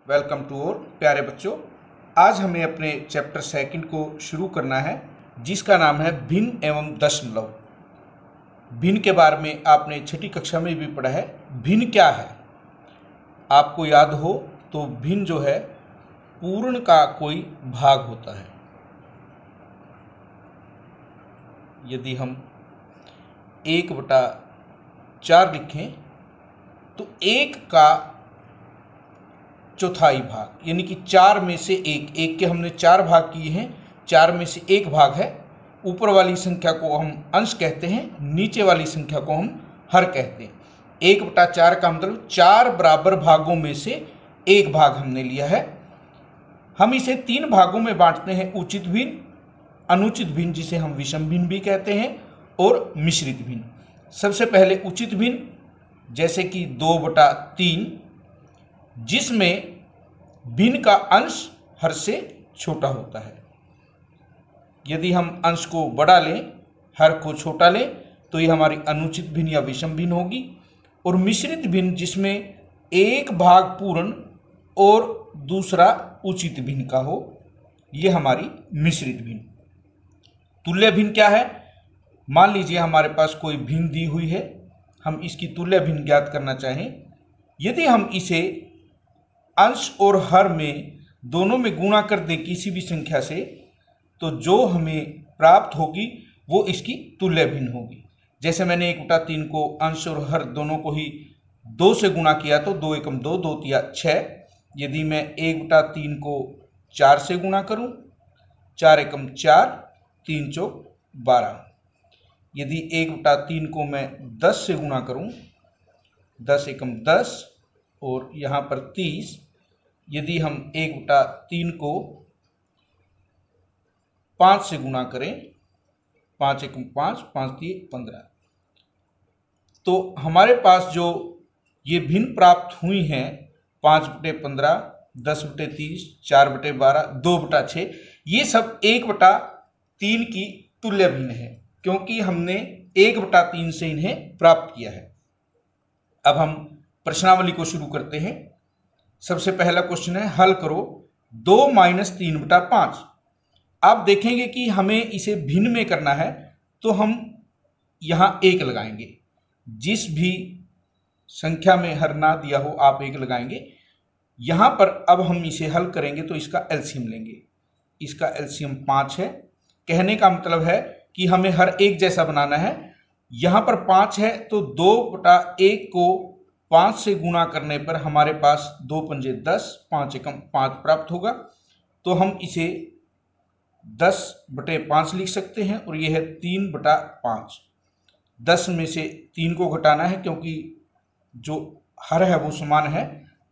Welcome to और प्यारे बच्चों। आज हमें अपने चैप्टर सेकंड को शुरू करना है, जिसका नाम है भिन्न एवं दशमलव। भिन्न के बारे में आपने छठी कक्षा में भी पढ़ा है। भिन्न क्या है आपको याद हो तो भिन्न जो है पूर्ण का कोई भाग होता है। यदि हम 1/4 लिखें तो 1 का चौथाई भाग, यानी कि 4 में से 1 के हमने 4 भाग किए हैं, 4 में से 1 भाग है। ऊपर वाली संख्या को हम अंश कहते हैं, नीचे वाली संख्या को हम हर कहते हैं। 1/4 का मतलब 4 बराबर भागों में से 1 भाग हमने लिया है। हम इसे 3 भागों में बांटते हैं, उचित भिन्न, अनुचित भिन्न जिसे हम विषम भिन्न भी कहते हैं, और मिश्रित भिन्न। सबसे पहले उचित भिन्न, जैसे कि 2/3, जिसमें भिन्न का अंश हर से छोटा होता है। यदि हम अंश को बड़ा लें, हर को छोटा लें, तो ये हमारी अनुचित भिन्न या विषम भिन्न होगी। और मिश्रित भिन्न, जिसमें एक भाग पूर्ण और दूसरा उचित भिन्न का हो, ये हमारी मिश्रित भिन्न। तुल्य भिन्न क्या है? मान लीजिए हमारे पास कोई भिन्न दी हुई है, हम इसकी तुल्य भिन्न ज्ञात करना चाहें। यदि हम इसे अंश और हर में दोनों में गुणा कर दें किसी भी संख्या से, तो जो हमें प्राप्त होगी वो इसकी तुल्य भिन्न होगी। जैसे मैंने 1/3 को अंश और हर दोनों को ही 2 से गुणा किया तो 2 एकम 2, 2 तिया 6। यदि मैं 1/3 को 4 से गुणा करूं, 4 एकम 4, 3 चौक 12। यदि 1/3 को मैं 10 से गुणा करूं, 10 एकम 10 और यहाँ पर 30। यदि हम 1/3 को 5 से गुणा करें, 5 एकम 5, 5 तिये 15, तो हमारे पास जो ये भिन्न प्राप्त हुई हैं 5/15, 10/30, 4/12, 2/6, ये सब 1/3 की तुल्य भिन्न है, क्योंकि हमने 1/3 से इन्हें प्राप्त किया है। अब हम प्रश्नावली को शुरू करते हैं। सबसे पहला क्वेश्चन है, हल करो 2 - 3/5। आप देखेंगे कि हमें इसे भिन्न में करना है, तो हम यहाँ 1 लगाएंगे। जिस भी संख्या में हर ना दिया हो आप 1 लगाएंगे। यहाँ पर अब हम इसे हल करेंगे तो इसका एलसीएम लेंगे। इसका एलसीएम 5 है। कहने का मतलब है कि हमें हर एक जैसा बनाना है। यहाँ पर 5 है तो 2/1 को 5 से गुणा करने पर हमारे पास 2 पंजे 10, 5 एकम 5 प्राप्त होगा। तो हम इसे 10/5 लिख सकते हैं, और यह है 3/5। 10 में से 3 को घटाना है, क्योंकि जो हर है वो समान है।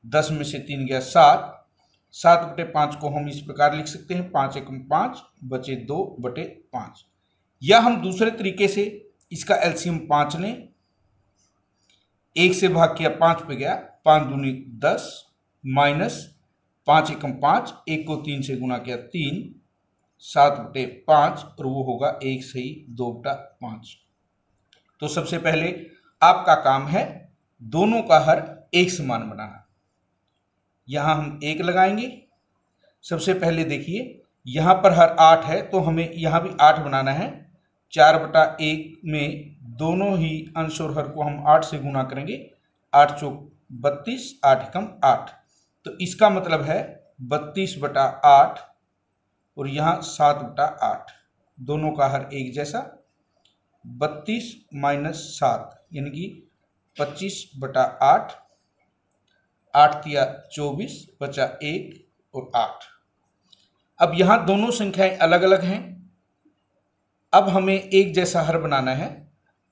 10 में से 3 गया 7। 7/5 को हम इस प्रकार लिख सकते हैं, 5 एकम 5 बचे 2/5। या हम दूसरे तरीके से इसका एलसीएम 5 लें। 1 से भाग किया 5 पे गया, 5 दूनी 10 माइनस 5 एकम 5, 1 को 3 से गुणा किया 3, 7/5, और वो होगा 1 सही 2/5। तो सबसे पहले आपका काम है दोनों का हर एक समान बनाना। यहाँ हम 1 लगाएंगे। सबसे पहले देखिए यहाँ पर हर 8 है, तो हमें यहाँ भी 8 बनाना है। 4/1 में दोनों ही अंश और हर को हम 8 से गुणा करेंगे। 8 चौक 32, 8 एकम 8, तो इसका मतलब है 32/8, और यहाँ 7/8। दोनों का हर एक जैसा। 32 - 7 यानी कि 25/8, 8 तिया 24, बचा 1 और 8। अब यहाँ दोनों संख्याएं अलग अलग हैं। अब हमें एक जैसा हर बनाना है।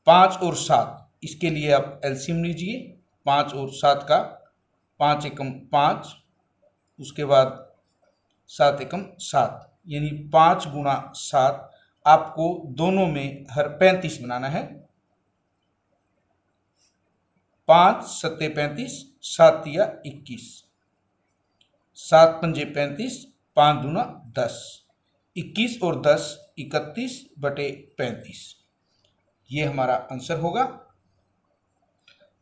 5 और 7, इसके लिए आप एलसीएम लीजिए। 5 और 7 का 5 एकम 5, उसके बाद 7 एकम 7, यानी 5 गुणा 7। आपको दोनों में हर 35 बनाना है। 5 सत्ते 35, 7 तिया 21, 7 पंजे 35, 5 दूना 10, 21 और 10 31/35। ये हमारा आंसर होगा।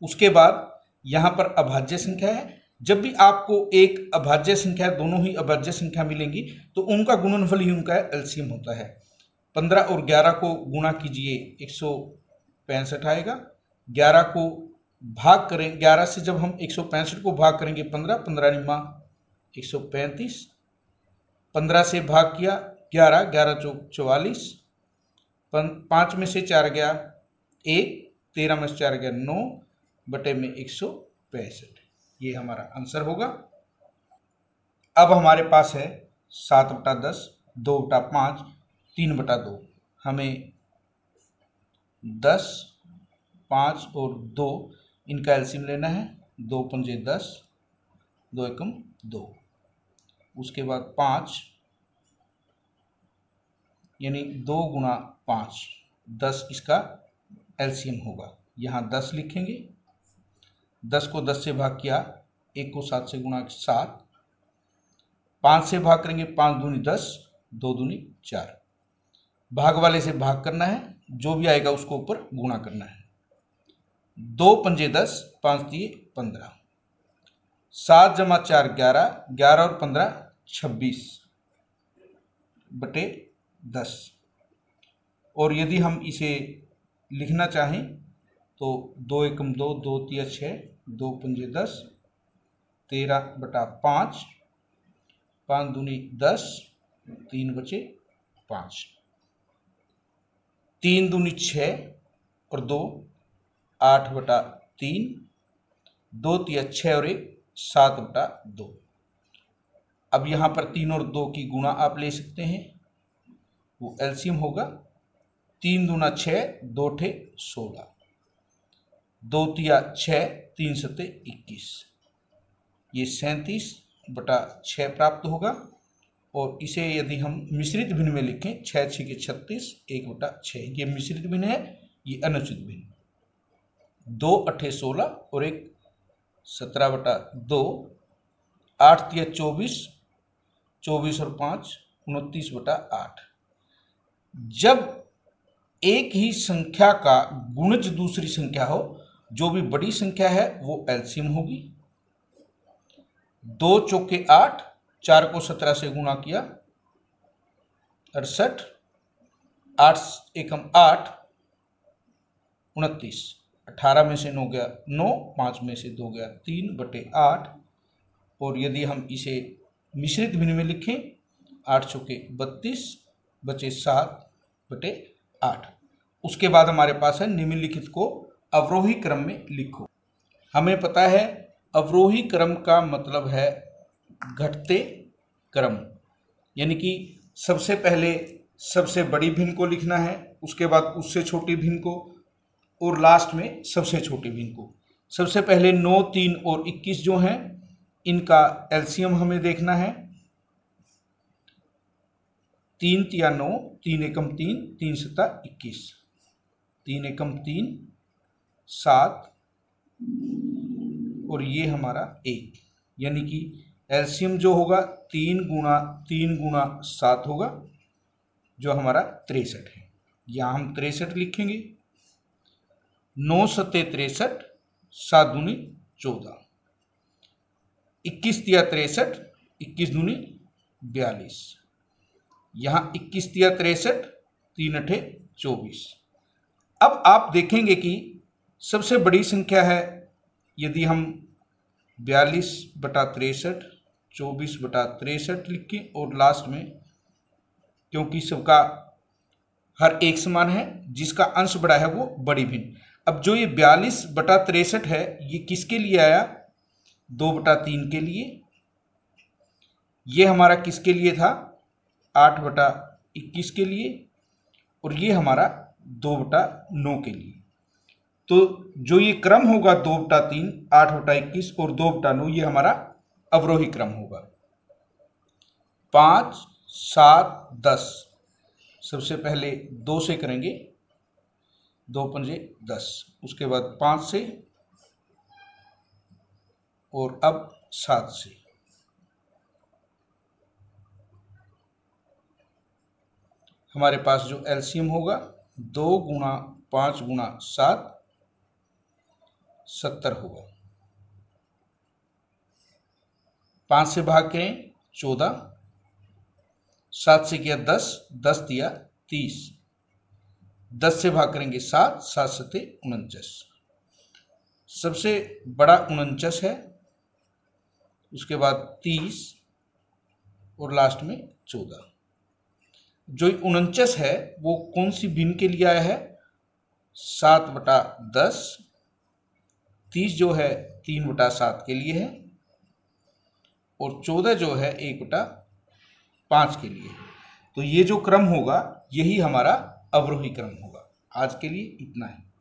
उसके बाद यहाँ पर अभाज्य संख्या है, जब भी आपको एक अभाज्य संख्या, दोनों ही अभाज्य संख्या मिलेंगी तो उनका गुणनफल ही उनका एलसीएम होता है। 15 और 11 को गुणा कीजिए 165 आएगा। 11 को भाग करें, 11 से जब हम 165 को भाग करेंगे 15, 15 निम्मा 135, 15 से भाग किया 11, 11 चौक 44, 5 में से 4 गया 1, 13 में से 4 गया 9 बटे में 165। ये हमारा आंसर होगा। अब हमारे पास है 7/10, 2/5, 3/2। हमें 10, 5 और 2 इनका एलसीएम लेना है। 2 पंजे 10, 2 एकम 2, उसके बाद 5 यानी 2 गुणा 5, 10 इसका एलसीएम होगा। यहाँ 10 लिखेंगे, 10 को 10 से भाग किया, 1 को 7 से गुणा 7, 5 से भाग करेंगे 5 दूनी 10, 2 दूनी 4। भाग वाले से भाग करना है, जो भी आएगा उसको ऊपर गुणा करना है। 2 पंजे 10, 5 दिए 15, 7 जमा 4 11, 11 और 15 26 बटे 10। और यदि हम इसे लिखना चाहें तो 2 एकम 2, 2 तिया 6, 2 पंजे 10, 13/5, 5 दूनी 10, 3 बचे 5, 3 दूनी 6 और 2 8/3, 2 तिया 6 और 1 7/2। अब यहाँ पर 3 और 2 की गुणा आप ले सकते हैं, वो एलसीएम होगा। 3 दूना 6, 2 ठे 16, 2 तिया 6, 3 सते 21, ये 37/6 प्राप्त होगा। और इसे यदि हम मिश्रित भिन्न में लिखें, 6 6 के 36, 1/6, ये मिश्रित भिन्न है, ये अनुचित भिन्न। 2 8 16 और 1 17/2, 8 तिया 24, 24 और 5 29/8। जब एक ही संख्या का गुणज दूसरी संख्या हो, जो भी बड़ी संख्या है वो एलसीएम होगी। 2 चौके 8, 4 को 17 से गुणा किया 68, 8 एकम 8 29, 18 में से 9 गया 9, 5 में से 2 गया 3/8। और यदि हम इसे मिश्रित भिन्न में लिखें, 8 चौके 32 बचे 7/8। उसके बाद हमारे पास है निम्नलिखित को अवरोही क्रम में लिखो। हमें पता है अवरोही क्रम का मतलब है घटते क्रम, यानी कि सबसे पहले सबसे बड़ी भिन्न को लिखना है, उसके बाद उससे छोटी भिन्न को, और लास्ट में सबसे छोटी भिन्न को। सबसे पहले 9, 3 और 21 जो हैं, इनका एलसीएम हमें देखना है। 3 तिया 9, 3 एकम 3, 3 सता 21, 3 एकम 3 7 और ये हमारा 1, यानी कि एलसीएम जो होगा 3 गुणा 7 होगा, जो हमारा 63 है। यहाँ हम 63 लिखेंगे। 9 सते 63, 7 दूनी 14, 21 तिया 63, 21 दूनी 42, यहाँ 21 तिया 63, 3 अठे 24। अब आप देखेंगे कि सबसे बड़ी संख्या है, यदि हम 42/63, 24/63 लिखें और लास्ट में, क्योंकि सबका हर एक समान है, जिसका अंश बड़ा है वो बड़ी भिन्न। अब जो ये 42/63 है, ये किसके लिए आया? 2/3 के लिए। ये हमारा किसके लिए था? 8/21 के लिए। और ये हमारा 2/9 के लिए। तो जो ये क्रम होगा 2/3, 8/21 और 2/9, ये हमारा अवरोही क्रम होगा। 5, 7, 10। सबसे पहले 2 से करेंगे, 2 पंजे 10, उसके बाद 5 से और अब 7 से। हमारे पास जो एलसीएम होगा 2 गुणा 5 गुणा 7, 70 होगा। 5 से भाग करें 14, 7 से किया 10, 10 दिया 30, 10 से भाग करेंगे 7, 7 सते 49। सबसे बड़ा 49 है, उसके बाद 30 और लास्ट में 14। जो 49 है वो कौन सी भिन्न के लिए आया है? 7/10। 30 जो है 3/7 के लिए है और 14 जो है 1/5 के लिए। तो ये जो क्रम होगा यही हमारा अवरोही क्रम होगा। आज के लिए इतना है।